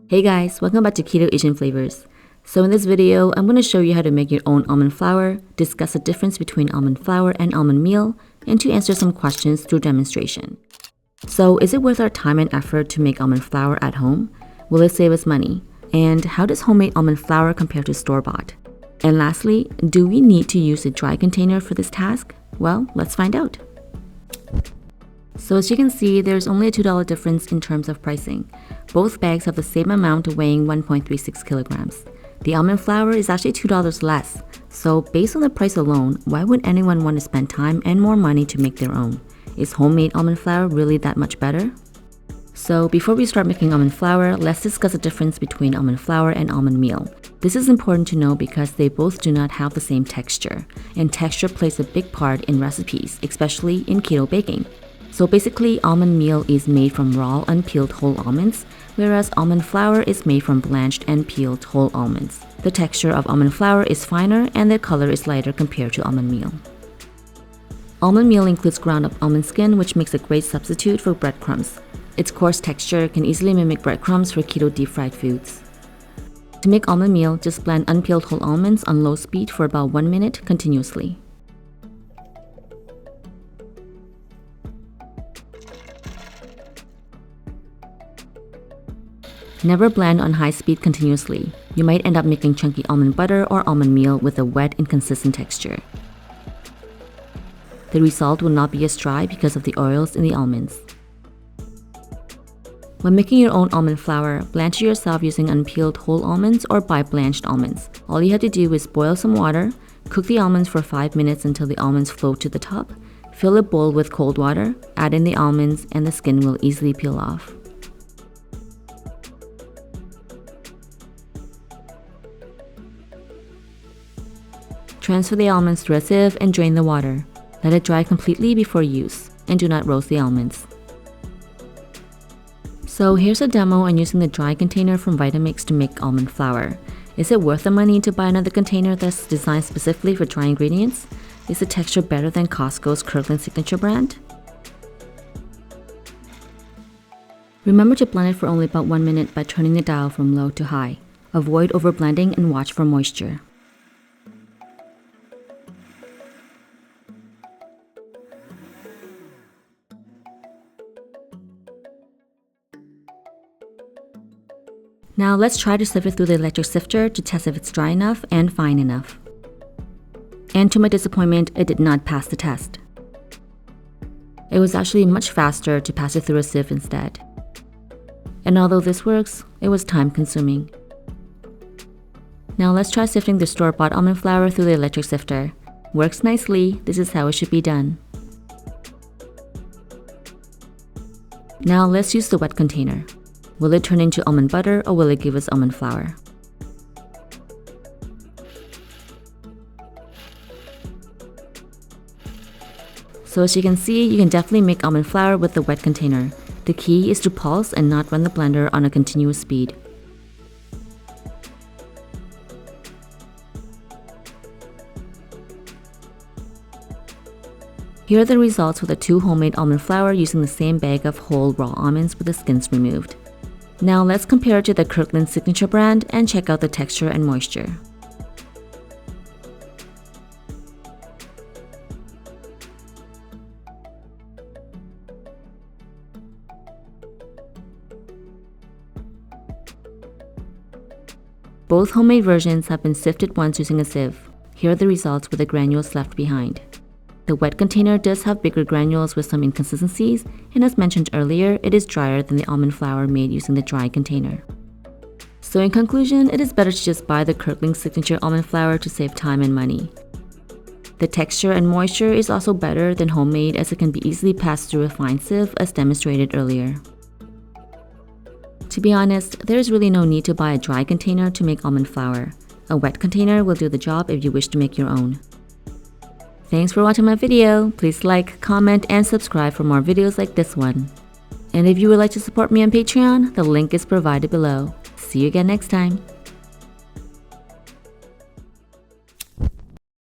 Hey guys, welcome back to Keto Asian Flavors. So in this video, I'm going to show you how to make your own almond flour, discuss the difference between almond flour and almond meal, and to answer some questions through demonstration. So is it worth our time and effort to make almond flour at home? Will it save us money? And how does homemade almond flour compare to store-bought? And lastly, do we need to use a dry container for this task? Well, let's find out. So as you can see, there's only a $2 difference in terms of pricing. Both bags have the same amount weighing 1.36 kilograms. The almond flour is actually $2 less. So based on the price alone, why would anyone want to spend time and more money to make their own? Is homemade almond flour really that much better? So before we start making almond flour, let's discuss the difference between almond flour and almond meal. This is important to know because they both do not have the same texture, and texture plays a big part in recipes, especially in keto baking. So basically, almond meal is made from raw, unpeeled whole almonds, whereas almond flour is made from blanched and peeled whole almonds. The texture of almond flour is finer and the color is lighter compared to almond meal. Almond meal includes ground up almond skin, which makes a great substitute for breadcrumbs. Its coarse texture can easily mimic breadcrumbs for keto deep fried foods. To make almond meal, just blend unpeeled whole almonds on low speed for about 1 minute continuously. Never blend on high speed continuously. You might end up making chunky almond butter or almond meal with a wet, inconsistent texture. The result will not be as dry because of the oils in the almonds. When making your own almond flour, blanch it yourself using unpeeled whole almonds or buy blanched almonds. All you have to do is boil some water, cook the almonds for 5 minutes until the almonds float to the top, fill a bowl with cold water, add in the almonds, and the skin will easily peel off. Transfer the almonds through a sieve and drain the water. Let it dry completely before use, and do not roast the almonds. So here's a demo on using the dry container from Vitamix to make almond flour. Is it worth the money to buy another container that's designed specifically for dry ingredients? Is the texture better than Costco's Kirkland signature brand? Remember to blend it for only about 1 minute by turning the dial from low to high. Avoid overblending and watch for moisture. Now let's try to sift it through the electric sifter to test if it's dry enough and fine enough. And to my disappointment, it did not pass the test. It was actually much faster to pass it through a sieve instead. And although this works, it was time consuming. Now let's try sifting the store-bought almond flour through the electric sifter. Works nicely, this is how it should be done. Now let's use the wet container. Will it turn into almond butter or will it give us almond flour? So as you can see, you can definitely make almond flour with the wet container. The key is to pulse and not run the blender on a continuous speed. Here are the results with the 2 homemade almond flour using the same bag of whole raw almonds with the skins removed. Now let's compare it to the Kirkland signature brand and check out the texture and moisture. Both homemade versions have been sifted once using a sieve. Here are the results with the granules left behind. The wet container does have bigger granules with some inconsistencies, and as mentioned earlier, it is drier than the almond flour made using the dry container. So in conclusion, it is better to just buy the Kirkland signature almond flour to save time and money. The texture and moisture is also better than homemade as it can be easily passed through a fine sieve as demonstrated earlier. To be honest, there is really no need to buy a dry container to make almond flour. A wet container will do the job if you wish to make your own. Thanks for watching my video. Please like, comment, and subscribe for more videos like this one. And if you would like to support me on Patreon, the link is provided below. See you again next time.